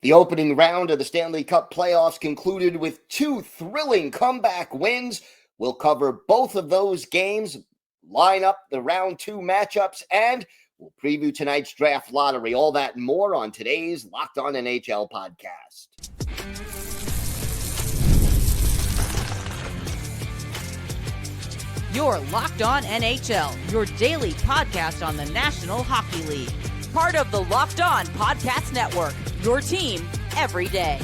The opening round of the Stanley Cup playoffs concluded with two thrilling comeback wins. We'll cover both of those games, line up the round two matchups, and we'll preview tonight's draft lottery. All that and more on today's Locked On NHL podcast. You're Locked On NHL, your daily podcast on the National Hockey League. Part of the Locked On Podcast Network, your team every day.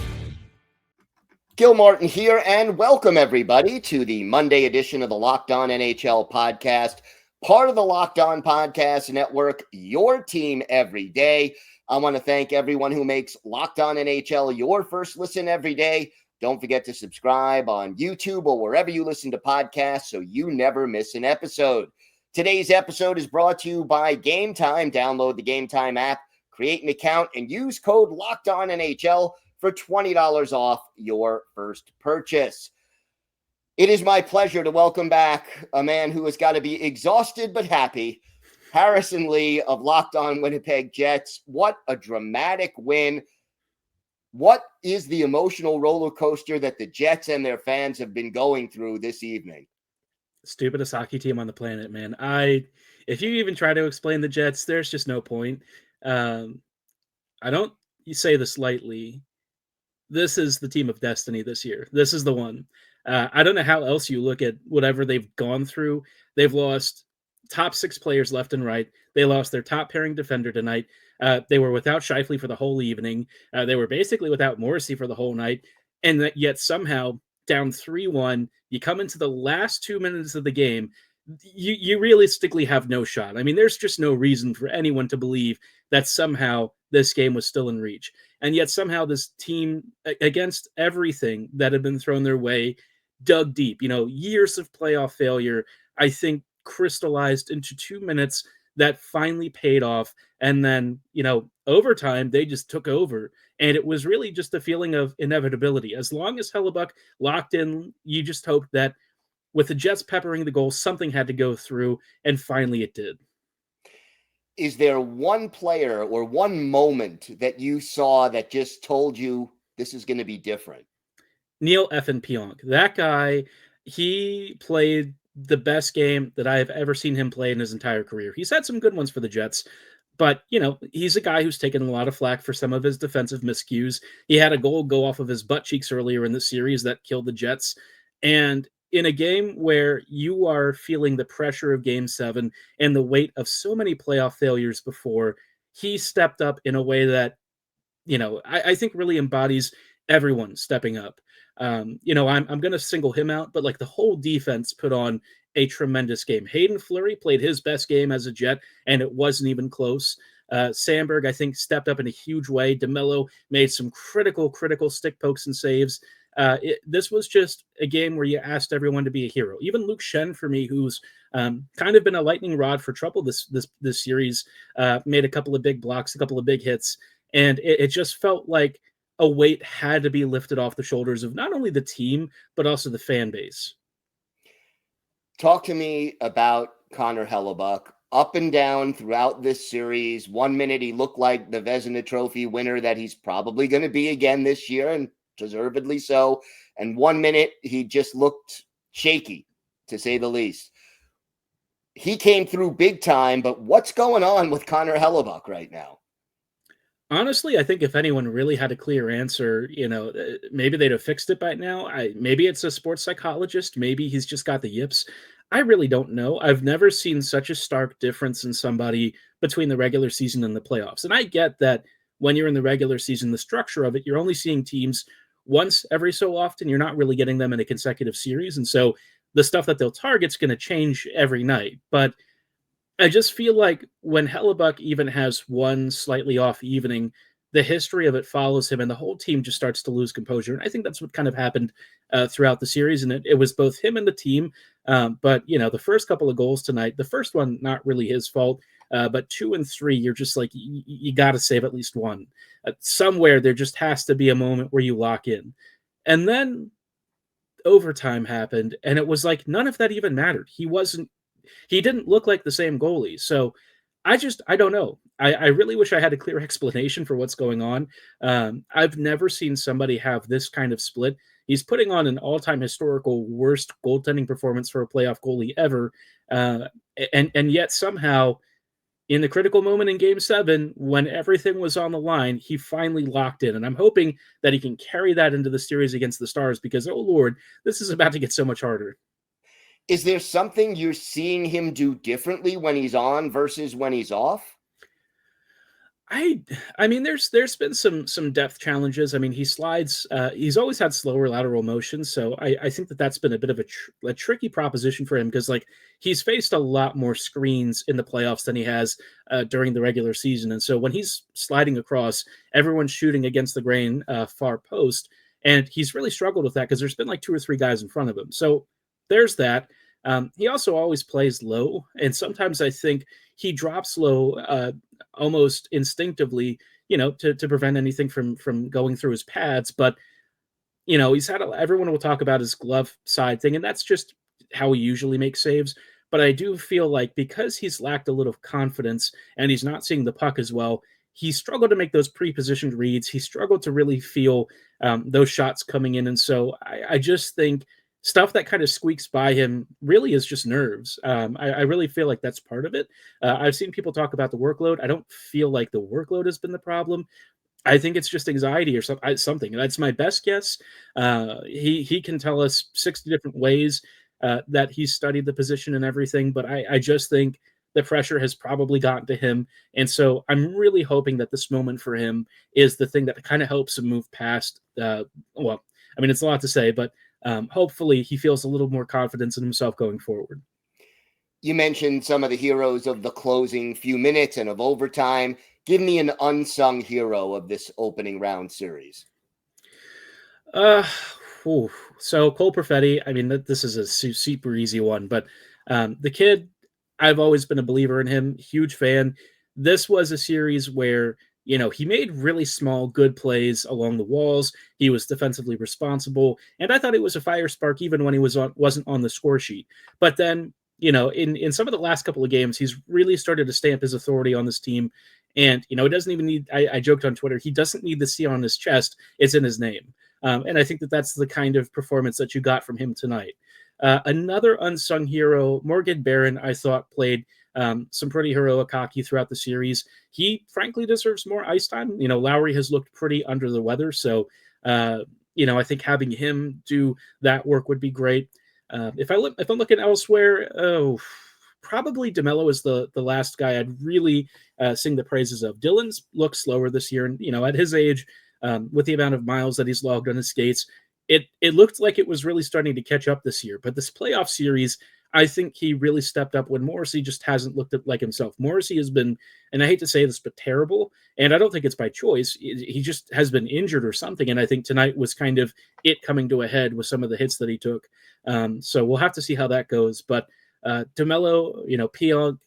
Gil Martin here, and welcome everybody to the Monday edition of the Locked On NHL podcast, part of the Locked On Podcast Network, your team every day. I want to thank everyone who makes Locked On NHL your first listen every day. Don't forget to subscribe on YouTube or wherever you listen to podcasts so you never miss an episode. Today's episode is brought to you by Game Time. Download the Game Time app, create an account, and use code LOCKEDONNHL for $20 off your first purchase. It is my pleasure to welcome back a man who has got to be exhausted but happy, Harrison Lee of Locked On Winnipeg Jets. What a dramatic win. What is the emotional roller coaster that the Jets and their fans have been going through this evening? Stupidest hockey team on the planet, man. If you even try to explain the Jets, there's just no point. I don't say this lightly. This is the team of destiny this year. This is the one. I don't know how else you look at whatever they've gone through. They've lost top six players left and right. They lost their top pairing defender tonight. They were without Scheifele for the whole evening. They were basically without Morrissey for the whole night. And yet somehow, down 3-1, you come into the last 2 minutes of the game, you realistically have no shot. I mean, there's just no reason for anyone to believe that somehow this game was still in reach. And yet somehow this team, against everything that had been thrown their way, dug deep. Years of playoff failure, I think, crystallized into 2 minutes that finally paid off. And then, overtime, they just took over. And it was really just a feeling of inevitability. As long as Hellebuyck locked in, you just hoped that with the Jets peppering the goal, something had to go through, and finally it did. Is there one player or one moment that you saw that just told you this is going to be different? Neil effing Pionk. That guy, he played the best game that I have ever seen him play in his entire career. He's had some good ones for the Jets, but, he's a guy who's taken a lot of flack for some of his defensive miscues. He had a goal go off of his butt cheeks earlier in the series that killed the Jets. And in a game where you are feeling the pressure of Game 7 and the weight of so many playoff failures before, he stepped up in a way that, I think really embodies everyone stepping up. I'm going to single him out, but the whole defense put on a tremendous game. Hayden Fleury played his best game as a Jet, and it wasn't even close. Sandberg, I think, stepped up in a huge way. DeMello made some critical stick pokes and saves. This was just a game where you asked everyone to be a hero. Even Luke Schenn, for me, who's kind of been a lightning rod for trouble this series, made a couple of big blocks, a couple of big hits, and it just felt like a weight had to be lifted off the shoulders of not only the team, but also the fan base. Talk to me about Connor Hellebuyck. Up and down throughout this series. 1 minute he looked like the Vezina Trophy winner that he's probably going to be again this year, and deservedly so. And 1 minute he just looked shaky, to say the least. He came through big time, but what's going on with Connor Hellebuyck right now? Honestly, I think if anyone really had a clear answer, maybe they'd have fixed it by now. Maybe it's a sports psychologist. Maybe he's just got the yips. I really don't know. I've never seen such a stark difference in somebody between the regular season and the playoffs. And I get that when you're in the regular season, the structure of it, you're only seeing teams once every so often. You're not really getting them in a consecutive series. And so the stuff that they'll target is going to change every night. But I just feel like when Hellebuyck even has one slightly off evening, the history of it follows him and the whole team just starts to lose composure. And I think that's what kind of happened throughout the series. And it was both him and the team. But, the first couple of goals tonight, the first one, not really his fault. But 2 and 3, you're just like, you got to save at least one. Somewhere there just has to be a moment where you lock in. And then overtime happened. And it was like none of that even mattered. He didn't look like the same goalie. So I don't know. I really wish I had a clear explanation for what's going on. I've never seen somebody have this kind of split. He's putting on an all-time historical worst goaltending performance for a playoff goalie ever, uh, and yet somehow in the critical moment in Game 7, when everything was on the line, he finally locked in. And I'm hoping that he can carry that into the series against the Stars because, oh Lord, this is about to get so much harder. Is there something you're seeing him do differently when he's on versus when he's off? I mean, there's been some depth challenges. I mean, he slides. He's always had slower lateral motion, so I think that's been a bit of a tricky proposition for him because like he's faced a lot more screens in the playoffs than he has during the regular season, and so when he's sliding across, everyone's shooting against the grain far post, and he's really struggled with that because there's been like 2 or 3 guys in front of him. So there's that. He also always plays low, and sometimes I think he drops low almost instinctively, to prevent anything from going through his pads. But he's had everyone will talk about his glove side thing, and that's just how he usually makes saves. But I do feel like because he's lacked a little confidence and he's not seeing the puck as well, he struggled to make those pre-positioned reads. He struggled to really feel those shots coming in, and so I just think stuff that kind of squeaks by him really is just nerves. I really feel like that's part of it. I've seen people talk about the workload. I don't feel like the workload has been the problem. I think it's just anxiety or something. That's my best guess. He can tell us 60 different ways that he's studied the position and everything, but I just think the pressure has probably gotten to him. And so I'm really hoping that this moment for him is the thing that kind of helps him move past. Well, I mean, it's a lot to say, but hopefully he feels a little more confidence in himself going forward. You mentioned some of the heroes of the closing few minutes and of overtime. Give me an unsung hero of this opening round series. So Cole Perfetti, I mean, this is a super easy one, but the kid, I've always been a believer in him, huge fan. This was a series where he made really small, good plays along the walls. He was defensively responsible, and I thought it was a fire spark even when he wasn't on the score sheet. But then, in some of the last couple of games, he's really started to stamp his authority on this team. And he doesn't even need. I joked on Twitter, he doesn't need the C on his chest; it's in his name. And I think that's the kind of performance that you got from him tonight. Another unsung hero, Morgan Barron, I thought played some pretty heroic hockey throughout the series. He frankly deserves more ice time. Lowry has looked pretty under the weather, so I think having him do that work would be great. If I'm looking elsewhere, probably DeMello is the last guy I'd really sing the praises of. Dylan's looked slower this year, and at his age, with the amount of miles that he's logged on his skates, it looked like it was really starting to catch up this year. But this playoff series, I think he really stepped up when Morrissey just hasn't looked like himself. Morrissey has been, and I hate to say this, but terrible. And I don't think it's by choice. He just has been injured or something. And I think tonight was kind of it coming to a head with some of the hits that he took. So we'll have to see how that goes. But DeMello, Pionk,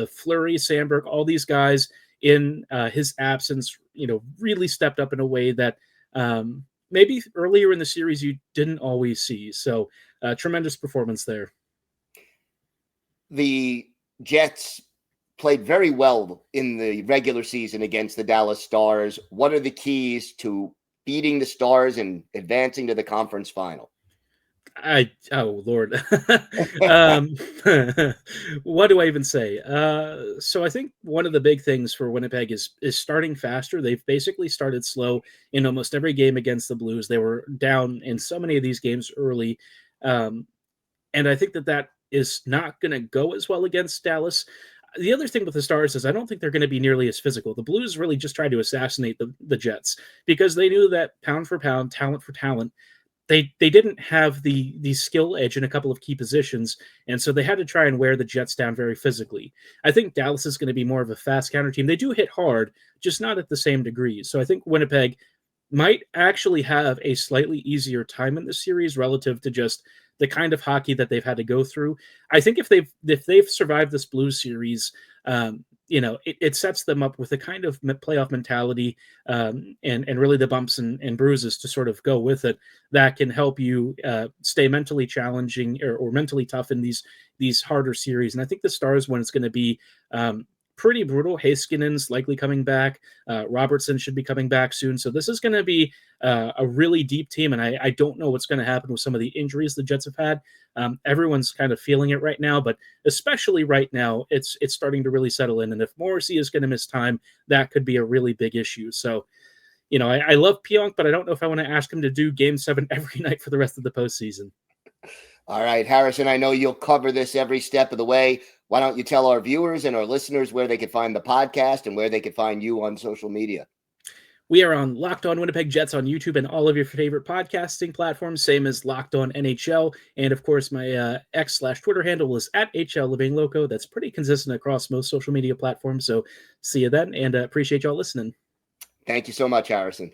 Fleury, Sandberg, all these guys in his absence, really stepped up in a way that maybe earlier in the series you didn't always see. So tremendous performance there. The Jets played very well in the regular season against the Dallas Stars. What are the keys to beating the Stars and advancing to the conference final? Oh Lord. What do I even say? So I think one of the big things for Winnipeg is starting faster. They've basically started slow in almost every game against the Blues. They were down in so many of these games early. And I think that is not going to go as well against Dallas. The other thing with the Stars is I don't think they're going to be nearly as physical. The Blues really just tried to assassinate the Jets because they knew that pound for pound, talent for talent, they didn't have the skill edge in a couple of key positions, and so they had to try and wear the Jets down very physically. I think Dallas is going to be more of a fast counter team. They do hit hard, just not at the same degree. So I think Winnipeg might actually have a slightly easier time in this series relative to just the kind of hockey that they've had to go through. I think if they've survived this Blues series, it sets them up with a kind of playoff mentality and really the bumps and bruises to sort of go with it that can help you stay mentally challenging or mentally tough in these harder series. And I think the Stars one is going to be pretty brutal. Heiskanen's likely coming back. Robertson should be coming back soon. So this is going to be a really deep team, and I don't know what's going to happen with some of the injuries the Jets have had. Everyone's kind of feeling it right now, but especially right now, it's starting to really settle in. And if Morrissey is going to miss time, that could be a really big issue. So, I love Pionk, but I don't know if I want to ask him to do Game 7 every night for the rest of the postseason. All right, Harrison, I know you'll cover this every step of the way. Why don't you tell our viewers and our listeners where they could find the podcast and where they could find you on social media? We are on Locked On Winnipeg Jets on YouTube and all of your favorite podcasting platforms, same as Locked On NHL. And of course, my X/Twitter handle is @HLLivingLoco. That's pretty consistent across most social media platforms. So see you then, and appreciate y'all listening. Thank you so much, Harrison.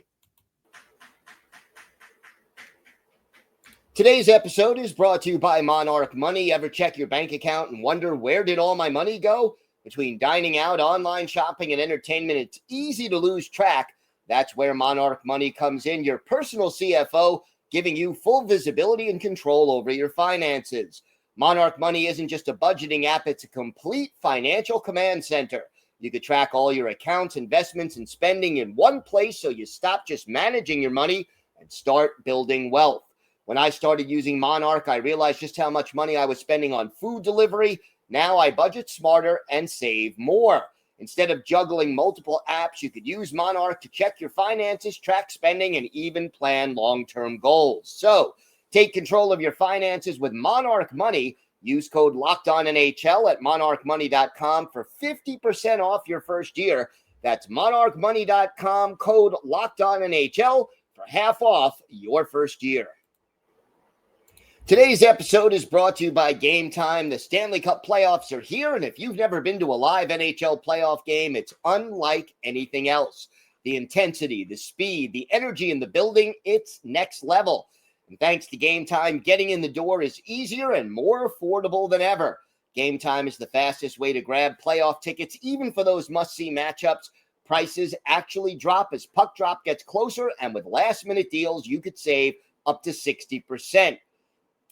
Today's episode is brought to you by Monarch Money. Ever check your bank account and wonder, where did all my money go? Between dining out, online shopping, and entertainment, it's easy to lose track. That's where Monarch Money comes in, your personal CFO, giving you full visibility and control over your finances. Monarch Money isn't just a budgeting app, it's a complete financial command center. You could track all your accounts, investments, and spending in one place, so you stop just managing your money and start building wealth. When I started using Monarch, I realized just how much money I was spending on food delivery. Now I budget smarter and save more. Instead of juggling multiple apps, you could use Monarch to check your finances, track spending, and even plan long-term goals. So take control of your finances with Monarch Money. Use code LOCKEDONNHL at monarchmoney.com for 50% off your first year. That's monarchmoney.com, code LOCKEDONNHL for half off your first year. Today's episode is brought to you by Game Time. The Stanley Cup playoffs are here, and if you've never been to a live NHL playoff game, it's unlike anything else. The intensity, the speed, the energy in the building, it's next level. And thanks to Game Time, getting in the door is easier and more affordable than ever. Game Time is the fastest way to grab playoff tickets, even for those must-see matchups. Prices actually drop as puck drop gets closer, and with last-minute deals, you could save up to 60%.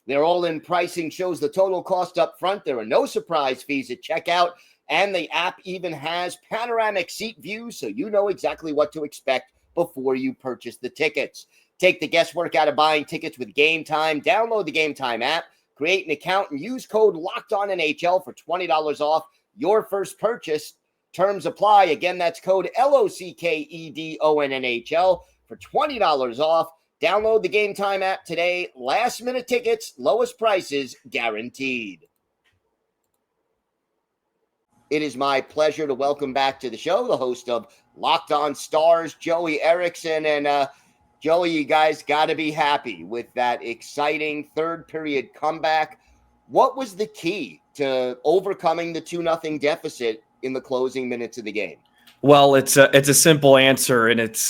Their all-in pricing shows the total cost up front. There are no surprise fees at checkout, and the app even has panoramic seat views, so you know exactly what to expect before you purchase the tickets. Take the guesswork out of buying tickets with Game Time. Download the Game Time app, create an account, and use code LOCKEDONNHL for $20 off your first purchase. Terms apply. Again, that's code LOCKEDONNHL for $20 off. Download the Game Time app today. Last minute tickets, lowest prices guaranteed. It is my pleasure to welcome back to the show the host of Locked On Stars, Joey Erickson. And Joey, you guys got to be happy with that exciting third period comeback. What was the key to overcoming the 2-0 deficit in the closing minutes of the game? Well, it's a simple answer, and it's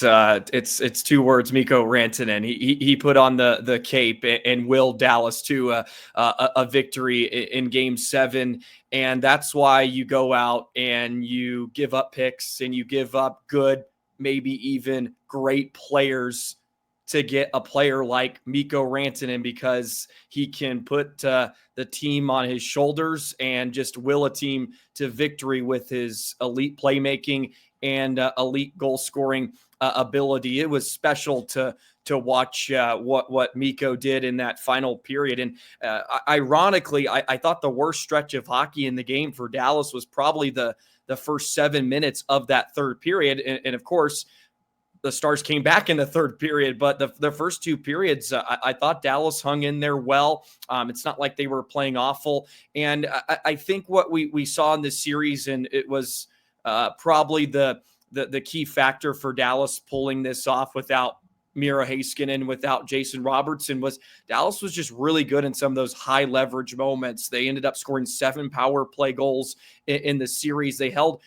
two words: Mikko Rantanen. He put on the cape and willed Dallas to a victory in Game 7, and that's why you go out and you give up picks and you give up good, maybe even great players to get a player like Mikko Rantanen, because he can put the team on his shoulders and just will a team to victory with his elite playmaking and elite goal scoring ability. It was special to watch what Mikko did in that final period. And ironically, I thought the worst stretch of hockey in the game for Dallas was probably the first 7 minutes of that third period. And of course, the Stars came back in the third period, but the first two periods, I thought Dallas hung in there well. It's not like they were playing awful. And I think what we saw in this series, and it was probably the key factor for Dallas pulling this off without Miro Heiskanen, without Jason Robertson, was Dallas was just really good in some of those high leverage moments. They ended up scoring 7 power play goals in the series. They held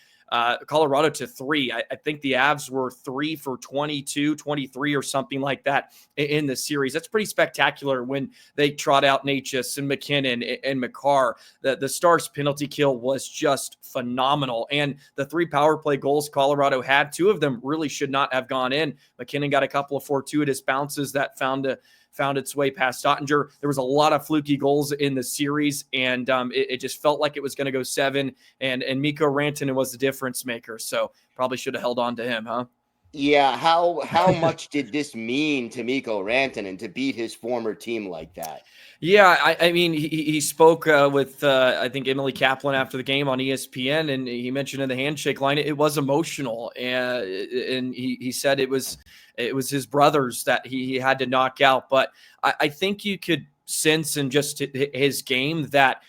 Colorado to 3. I think the Avs were 3 for 22, 23 or something like that in the series. That's pretty spectacular when they trot out Natchez and McKinnon and Makar. The Stars penalty kill was just phenomenal. And the 3 power play goals Colorado had, 2 of them really should not have gone in. McKinnon got a couple of fortuitous bounces that found found its way past Ottinger. There was a lot of fluky goals in the series, and it just felt like it was going to go 7, and Mikko Rantanen was the difference maker. So probably should have held on to him, huh? Yeah, how much did this mean to Mikko Rantanen to beat his former team like that? Yeah, I mean, he spoke with, I think, Emily Kaplan after the game on ESPN, and he mentioned in the handshake line, it was emotional. And he said it was his brothers that he had to knock out. But I think you could sense in just his game that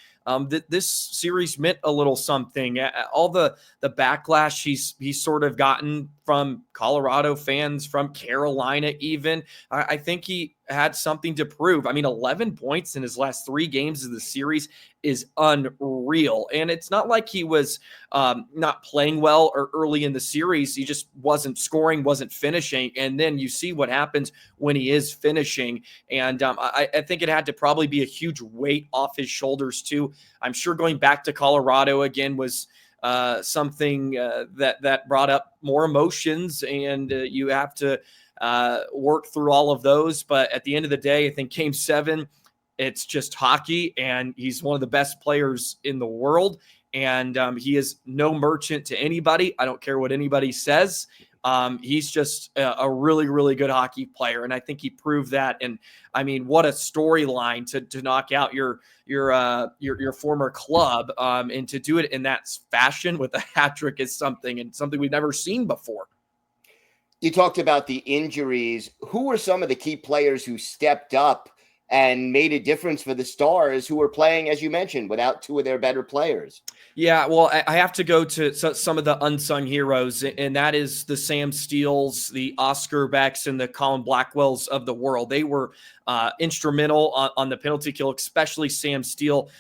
this series meant a little something. All the backlash he's sort of gotten from Colorado fans, from Carolina even, I think he had something to prove. I mean, 11 points in his last 3 games of the series is unreal. And it's not like he was not playing well or early in the series. He just wasn't scoring, wasn't finishing. And then you see what happens when he is finishing. And I think it had to probably be a huge weight off his shoulders too. I'm sure going back to Colorado again was something that brought up more emotions, and you have to work through all of those. But at the end of the day, I think Game 7, it's just hockey, and he's one of the best players in the world. And he is no merchant to anybody. I don't care what anybody says. He's just a really, really good hockey player, and I think he proved that. And I mean, what a storyline to knock out your former club, and to do it in that fashion with a hat trick is something we've never seen before. You talked about the injuries. Who were some of the key players who stepped up and made a difference for the Stars, who were playing, as you mentioned, without 2 of their better players? Yeah, well, I have to go to some of the unsung heroes, and that is the Sam Steeles, the Oscar Becks, and the Colin Blackwells of the world. They were instrumental on the penalty kill, especially Sam Steele.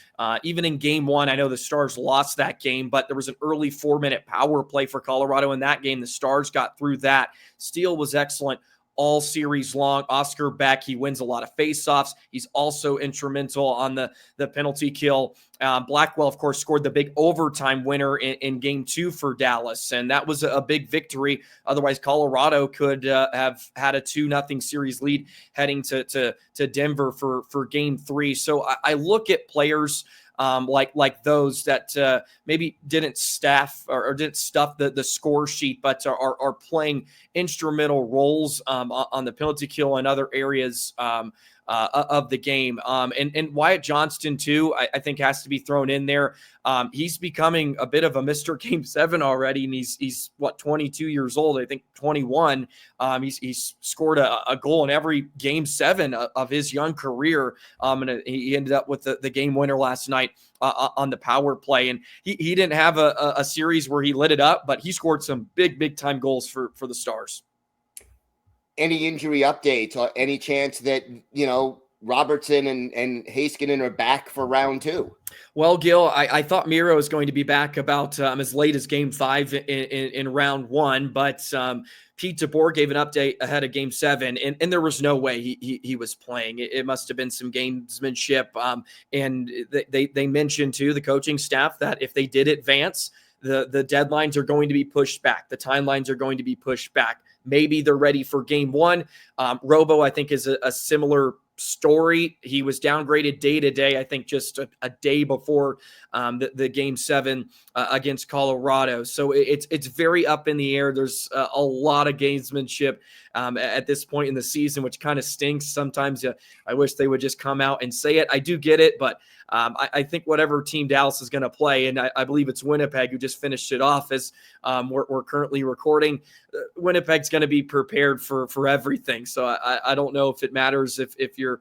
Even in Game 1, I know the Stars lost that game, but there was an early 4-minute power play for Colorado in that game. The Stars got through that. Steele was excellent all series long. Oscar Beck, he wins a lot of faceoffs. He's also instrumental on the penalty kill. Blackwell, of course, scored the big overtime winner in Game 2 for Dallas, and that was a big victory. Otherwise, Colorado could have had a 2-0 series lead heading to Denver for Game 3. So I look at players like those that maybe didn't staff or didn't stuff the score sheet, but are playing instrumental roles on the penalty kill and other areas of the game. And Wyatt Johnston, too, I think has to be thrown in there. He's becoming a bit of a Mr. Game 7 already, and he's 22 years old, I think 21. He's scored a goal in every Game 7 of his young career, and he ended up with the game winner last night on the power play. And he didn't have a series where he lit it up, but he scored some big time goals for the Stars. Any injury updates, or any chance that, Robertson and Heiskanen are back for round 2? Well, Gil, I thought Miro was going to be back about as late as Game 5 in round 1, but Pete DeBoer gave an update ahead of Game 7, and there was no way he was playing. It must have been some gamesmanship, and they mentioned to the coaching staff that if they did advance, the deadlines are going to be pushed back. The timelines are going to be pushed back. Maybe they're ready for Game 1. Robo, I think, is a similar story. He was downgraded day to day, I think just a day before the Game 7 against Colorado. So it's very up in the air. There's a lot of gamesmanship at this point in the season, which kind of stinks. Sometimes I wish they would just come out and say it. I do get it, but I think whatever team Dallas is going to play, and I believe it's Winnipeg who just finished it off as we're currently recording, Winnipeg's going to be prepared for everything. So I don't know if it matters if you're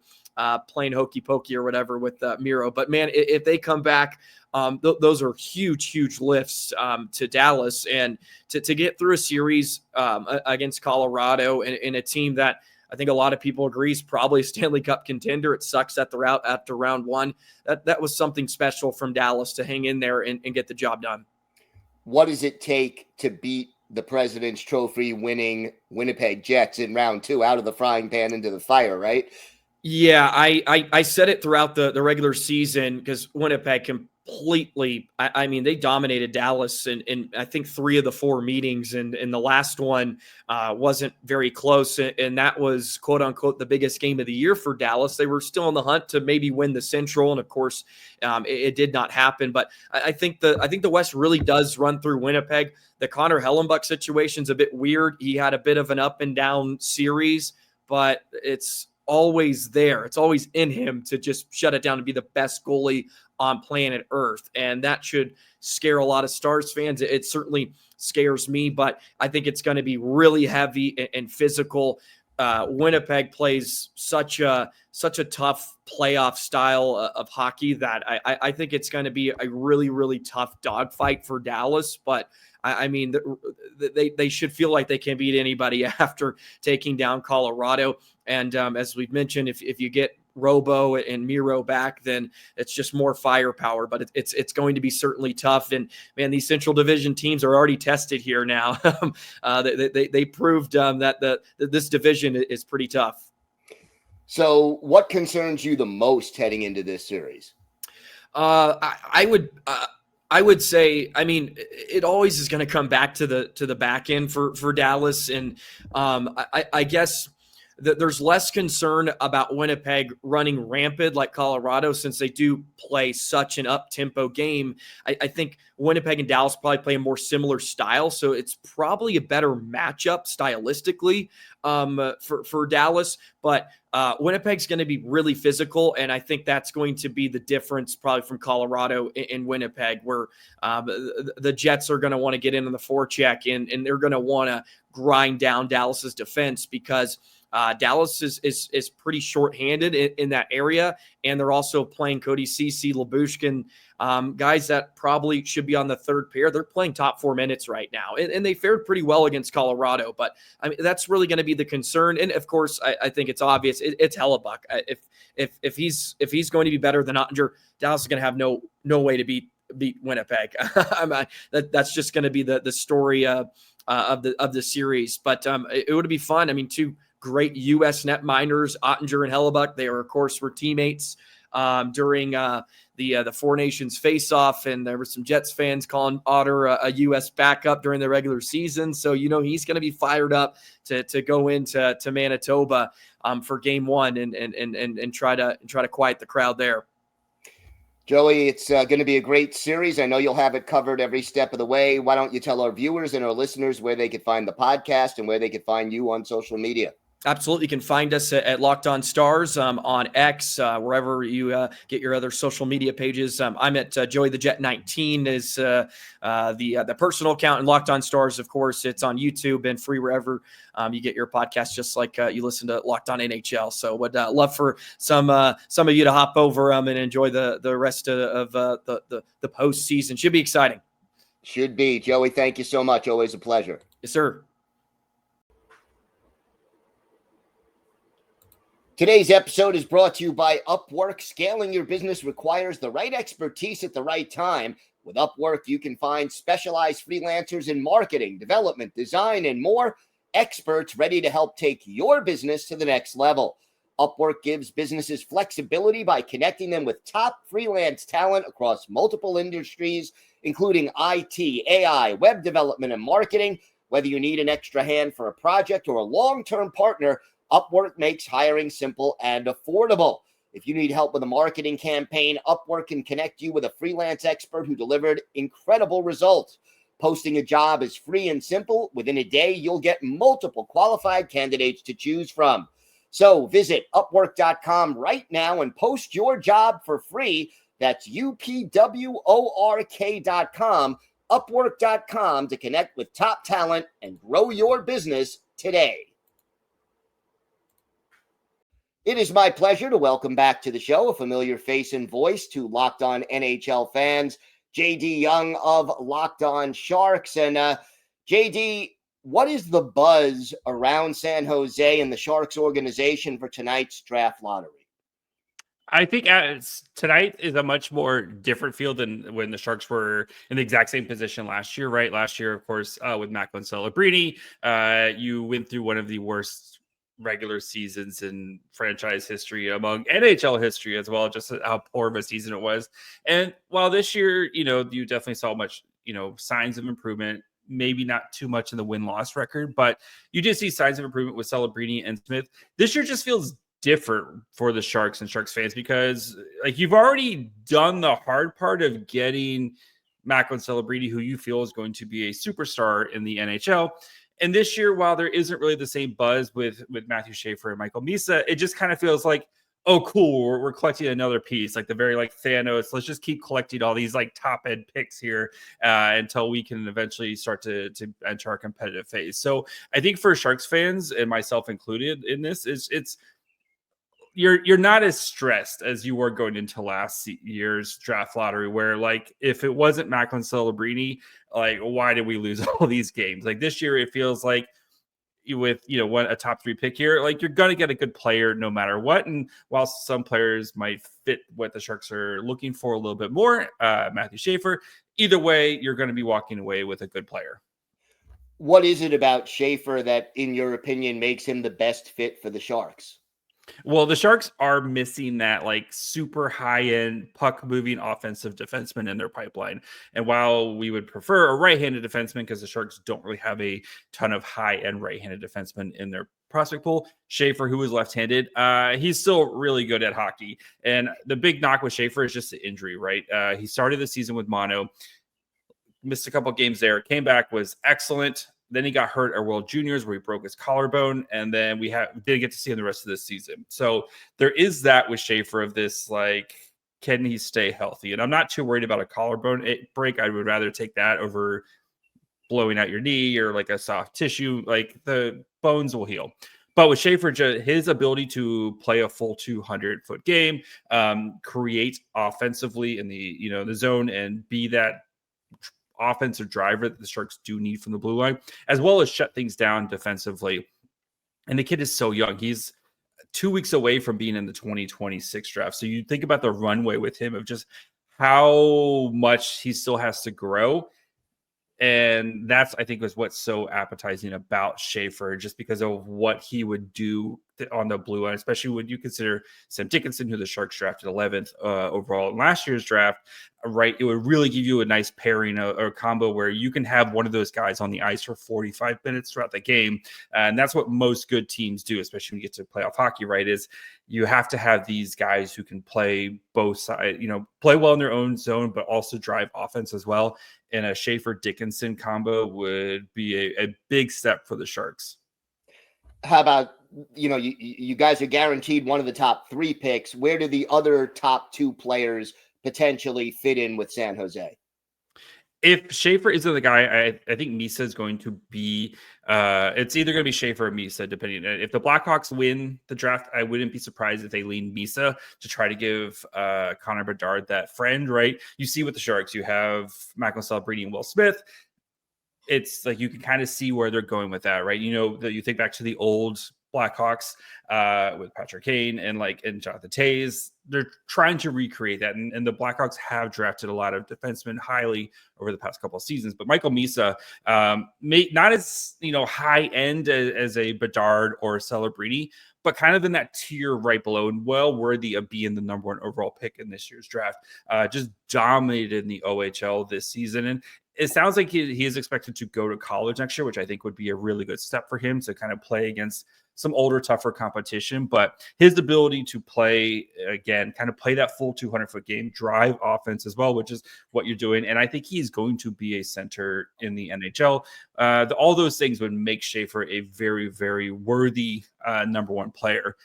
playing hokey pokey or whatever with Miro. But man, if they come back, those are huge lifts to Dallas, and to get through a series against Colorado and a team that I think a lot of people agree is probably a Stanley Cup contender. It sucks at the route after round 1. That was something special from Dallas to hang in there and get the job done. What does it take to beat the President's Trophy winning Winnipeg Jets in round 2, out of the frying pan into the fire, right? Yeah, I said it throughout the regular season, because Winnipeg can completely, I mean, they dominated Dallas in I think 3 of the 4 meetings, and the last one wasn't very close, and that was quote unquote the biggest game of the year for Dallas. They were still in the hunt to maybe win the Central, and of course it did not happen. But I think the West really does run through Winnipeg. The Connor Hellebuyck situation's a bit weird. He had a bit of an up and down series, but it's always there. It's always in him to just shut it down and be the best goalie on planet Earth. And that should scare a lot of Stars fans. It certainly scares me, but I think it's going to be really heavy and physical. Winnipeg plays such a tough playoff style of hockey that I think it's going to be a really, really tough dogfight for Dallas. But I mean, they should feel like they can beat anybody after taking down Colorado. And as we've mentioned, if you get Robo and Miro back, then it's just more firepower. But it's going to be certainly tough. And man, these Central Division teams are already tested here now. They proved that this division is pretty tough. So, what concerns you the most heading into this series? I would say, I mean, it always is going to come back to the back end for Dallas, and I guess that there's less concern about Winnipeg running rampant like Colorado, since they do play such an up-tempo game. I think Winnipeg and Dallas probably play a more similar style, so it's probably a better matchup stylistically for Dallas. But Winnipeg's going to be really physical, and I think that's going to be the difference probably from Colorado and Winnipeg, where the Jets are going to want to get in on the forecheck, and they're going to want to grind down Dallas's defense, because Dallas is pretty shorthanded in that area, and they're also playing Cody Ceci, Lyubushkin, guys that probably should be on the third pair. They're playing top 4 minutes right now, and they fared pretty well against Colorado. But I mean, that's really going to be the concern. And of course, I think it's obvious it's Hellebuyck. If he's going to be better than Ottinger, Dallas is going to have no way to beat Winnipeg. That's just going to be the story of the series. But it would be fun. I mean, two great U.S. net miners, Ottinger and Hellebuyck. They were teammates during the Four Nations face-off, and there were some Jets fans calling Otter a U.S. backup during the regular season. So he's going to be fired up to go into Manitoba for Game 1 and try to quiet the crowd there. Joey, it's going to be a great series. I know you'll have it covered every step of the way. Why don't you tell our viewers and our listeners where they could find the podcast and where they could find you on social media? Absolutely. You can find us at Locked On Stars on X, wherever you get your other social media pages. I'm at Joey the Jet 19 is the personal account, and Locked On Stars, of course, it's on YouTube and free wherever you get your podcast, just like you listen to Locked On NHL. So would love for some of you to hop over and enjoy the rest of the postseason. Should be exciting. Should be. Joey, thank you so much. Always a pleasure. Yes, sir. Today's episode is brought to you by Upwork. Scaling your business requires the right expertise at the right time. With Upwork, you can find specialized freelancers in marketing, development, design, and more, experts ready to help take your business to the next level. Upwork gives businesses flexibility by connecting them with top freelance talent across multiple industries, including IT, AI, web development, and marketing. Whether you need an extra hand for a project or a long-term partner, Upwork makes hiring simple and affordable. If you need help with a marketing campaign, Upwork can connect you with a freelance expert who delivered incredible results. Posting a job is free and simple. Within a day, you'll get multiple qualified candidates to choose from. So visit Upwork.com right now and post your job for free. That's UPWORK.com, Upwork.com, to connect with top talent and grow your business today. It is my pleasure to welcome back to the show a familiar face and voice to Locked On NHL fans, JD Young of Locked On Sharks. And JD, what is the buzz around San Jose and the Sharks organization for tonight's draft lottery? I think tonight is a much more different field than when the Sharks were in the exact same position last year, right? Last year, of course, with Macklin Celebrini, you went through one of the worst regular seasons in franchise history, among NHL history as well, just how poor of a season it was. And while this year, you definitely saw much, signs of improvement, maybe not too much in the win-loss record, but you did see signs of improvement with Celebrini and Smith. This year just feels different for the Sharks and Sharks fans because like you've already done the hard part of getting Macklin Celebrini, who you feel is going to be a superstar in the NHL. And this year, while there isn't really the same buzz with Matthew Schaefer and Michael Misa, it just kind of feels like, oh, cool, we're collecting another piece, like the very like Thanos. Let's just keep collecting all these like top end picks here until we can eventually start to enter our competitive phase. So I think for Sharks fans and myself included in this, it's you're not as stressed as you were going into last year's draft lottery, where like if it wasn't Macklin Celebrini, like why did we lose all these games? Like this year, it feels like with a top 3 pick here, like you're gonna get a good player no matter what. And while some players might fit what the Sharks are looking for a little bit more, Matthew Schaefer, either way, you're going to be walking away with a good player. What is it about Schaefer that, in your opinion, makes him the best fit for the Sharks? Well, the Sharks are missing that like super high-end puck-moving offensive defenseman in their pipeline. And while we would prefer a right-handed defenseman because the Sharks don't really have a ton of high-end right-handed defensemen in their prospect pool, Schaefer, who is left-handed, he's still really good at hockey. And the big knock with Schaefer is just the injury, right? He started the season with mono, missed a couple games there, came back, was excellent. Then he got hurt at World Juniors where he broke his collarbone, and then we didn't get to see him the rest of this season. So there is that with Schaefer of this, like, can he stay healthy? And I'm not too worried about a collarbone break. I would rather take that over blowing out your knee or like a soft tissue. Like the bones will heal. But with Schaefer, his ability to play a full 200-foot game, create offensively in the zone and be that offensive driver that the Sharks do need from the blue line, as well as shut things down defensively. And the kid is so young. He's 2 weeks away from being in the 2026 draft. So you think about the runway with him of just how much he still has to grow. And that's, I think, was what's so appetizing about Schaefer, just because of what he would do on the blue line, especially when you consider Sam Dickinson, who the Sharks drafted 11th overall in last year's draft, right? It would really give you a nice pairing or combo where you can have one of those guys on the ice for 45 minutes throughout the game. And that's what most good teams do, especially when you get to playoff hockey, right? Is you have to have these guys who can play both sides, play well in their own zone, but also drive offense as well. And a Schaefer-Dickinson combo would be a big step for the Sharks. How about, you guys are guaranteed one of the top 3 picks. Where do the other top 2 players potentially fit in with San Jose? If Schaefer isn't the guy, I think Misa is going to be it's either going to be Schaefer or Misa, depending. If the Blackhawks win the draft, I wouldn't be surprised if they lean Misa to try to give Connor Bedard that friend, right? You see with the Sharks, you have Macklin Celebrini and Will Smith. It's like you can kind of see where they're going with that, right? You think back to the old Blackhawks with Patrick Kane and Jonathan Toews. They're trying to recreate that, and the Blackhawks have drafted a lot of defensemen highly over the past couple of seasons. But Michael Misa, not as high end as a Bedard or a Celebrini, but kind of in that tier right below, and well worthy of being the number 1 overall pick in this year's draft. Just dominated in the OHL this season, and it sounds like he is expected to go to college next year, which I think would be a really good step for him to kind of play against some older, tougher competition. But his ability to play, again, kind of play that full 200-foot game, drive offense as well, which is what you're doing. And I think he's going to be a center in the NHL. All those things would make Schaefer a very, very worthy number 1 player.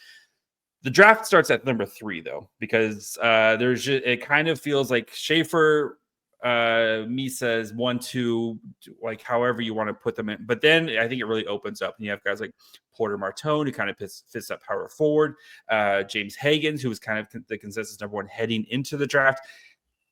The draft starts at number 3, though, because it kind of feels like Schaefer, Misa is 1, 2, like however you want to put them in. But then I think it really opens up, and you have guys like Porter Martone, who kind of fits that power forward. James Hagens, who was kind of the consensus number 1 heading into the draft.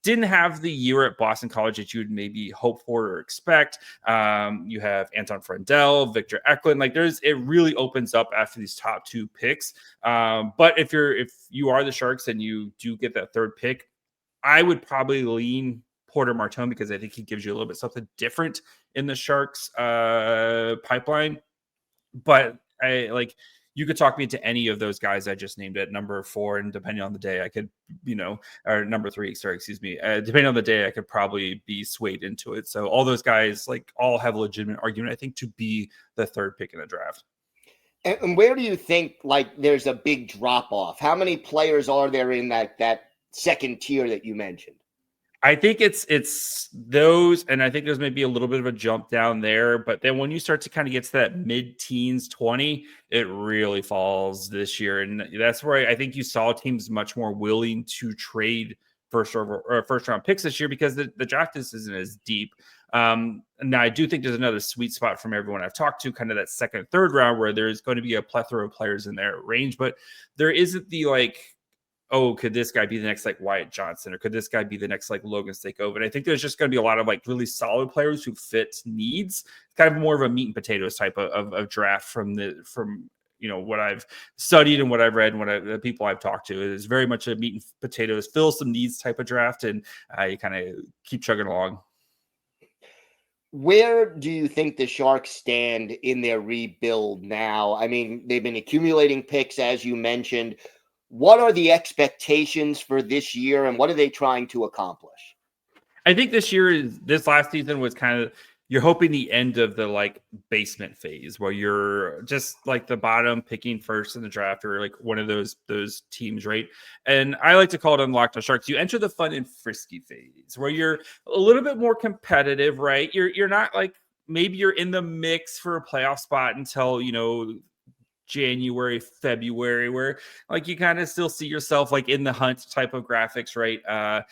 Didn't have the year at Boston College that you would maybe hope for or expect. You have Anton Frendel, Victor Eklund. It really opens up after these top 2 picks. But if you are the Sharks and you do get that 3rd pick, I would probably lean Porter Martone, because I think he gives you a little bit something different in the Sharks pipeline. But you could talk me into any of those guys I just named at number 4, and depending on the day, I could, or number 3, sorry, excuse me. Depending on the day, I could probably be swayed into it. So all those guys, like, all have a legitimate argument, I think, to be the 3rd pick in the draft. And where do you think, like, there's a big drop off? How many players are there in that second tier that you mentioned? I think it's those, and I think there's maybe a little bit of a jump down there, but then when you start to kind of get to that mid-teens 20, it really falls this year, and that's where I think you saw teams much more willing to trade first round picks this year because the draft isn't as deep. Now I do think there's another sweet spot from everyone I've talked to, kind of that second, third round where there's going to be a plethora of players in their range, but there isn't the like, oh, could this guy be the next like Wyatt Johnson, or could this guy be the next like Logan Stakeover? And I think there's just going to be a lot of like really solid players who fit needs, kind of more of a meat and potatoes type of draft from what I've studied and what I've read and the people I've talked to. It is very much a meat and potatoes, fill some needs type of draft, and you kind of keep chugging along. Where do you think the Sharks stand in their rebuild now? I mean, they've been accumulating picks, as you mentioned. What are the expectations for this year, and what are they trying to accomplish? I think this last season was kind of, you're hoping the end of the like basement phase where you're just like the bottom picking first in the draft, or like one of those teams, right? And I like to call it Unlocked on Sharks. You enter the fun and frisky phase where you're a little bit more competitive, right? You're not like, maybe you're in the mix for a playoff spot until, January, February, where like you kind of still see yourself like in the hunt type of graphics, right?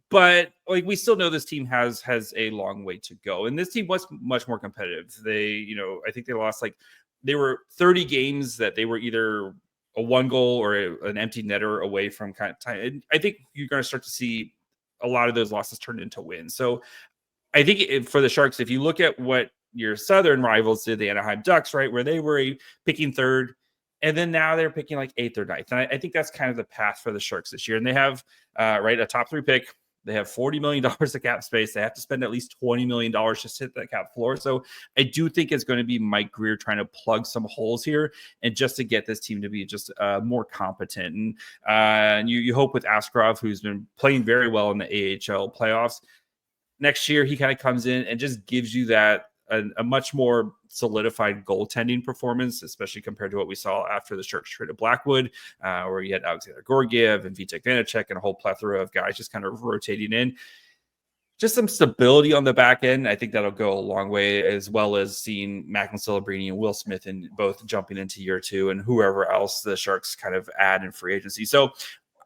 But like we still know this team has a long way to go, and this team was much more competitive. They, I think they were 30 games that they were either a 1 goal or an empty netter away from kind of time. And I think you're going to start to see a lot of those losses turn into wins. So I think for the Sharks, if you look at what your Southern rivals did, the Anaheim Ducks, right, where they were picking 3rd, and then now they're picking like 8th or 9th. And I think that's kind of the path for the Sharks this year. And they have, a top 3 pick. They have $40 million of cap space. They have to spend at least $20 million just to hit that cap floor. So I do think it's going to be Mike Grier trying to plug some holes here and just to get this team to be just more competent. And you hope with Askarov, who's been playing very well in the AHL playoffs, next year he kind of comes in and just gives you that a much more solidified goaltending performance, especially compared to what we saw after the Sharks traded Blackwood, where you had Alexander Georgiev and Vitek Vanacek and a whole plethora of guys just kind of rotating in. Just some stability on the back end. I think that'll go a long way, as well as seeing Macklin Celebrini and Will Smith in both jumping into year 2 and whoever else the Sharks kind of add in free agency. So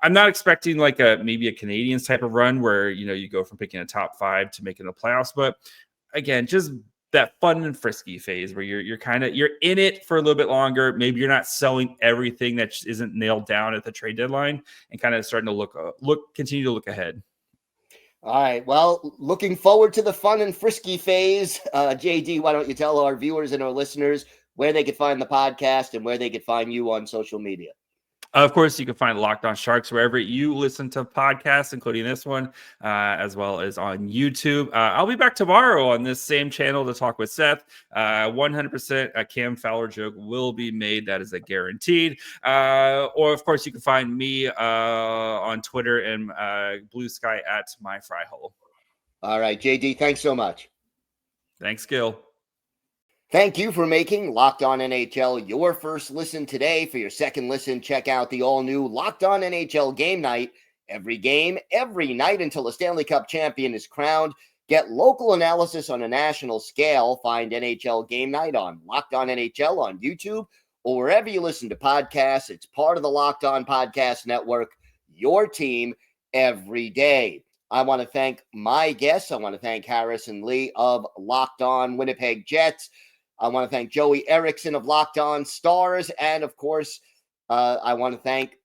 I'm not expecting like maybe a Canadians type of run where, you go from picking a top 5 to making the playoffs. But again, just that fun and frisky phase where you're in it for a little bit longer. Maybe you're not selling everything that isn't nailed down at the trade deadline, and kind of starting to continue to look ahead. All right. Well, looking forward to the fun and frisky phase. JD, why don't you tell our viewers and our listeners where they could find the podcast and where they could find you on social media? Of course, you can find Locked On Sharks wherever you listen to podcasts, including this one, as well as on YouTube. I'll be back tomorrow on this same channel to talk with Seth. 100% a Cam Fowler joke will be made. That is a guaranteed. Or, of course, you can find me on Twitter and Blue Sky at MyFryHole. All right, JD, thanks so much. Thanks, Gil. Thank you for making Locked On NHL your first listen today. For your second listen, check out the all-new Locked On NHL Game Night. Every game, every night until a Stanley Cup champion is crowned. Get local analysis on a national scale. Find NHL Game Night on Locked On NHL on YouTube or wherever you listen to podcasts. It's part of the Locked On Podcast Network, your team every day. I want to thank my guests. I want to thank Harrison Lee of Locked On Winnipeg Jets. I want to thank Joey Erickson of Locked On Stars. And, of course, I want to thank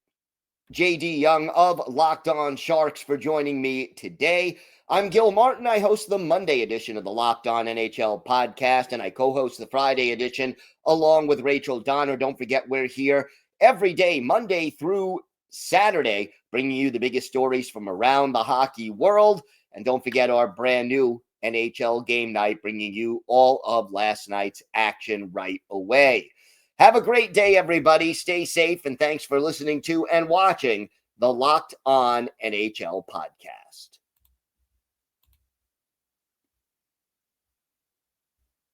JD Young of Locked On Sharks for joining me today. I'm Gil Martin. I host the Monday edition of the Locked On NHL podcast, and I co-host the Friday edition along with Rachel Donner. Don't forget, we're here every day, Monday through Saturday, bringing you the biggest stories from around the hockey world. And don't forget our brand new NHL Game Night, bringing you all of last night's action right away. Have a great day, everybody. Stay safe, and thanks for listening to and watching the Locked On NHL podcast.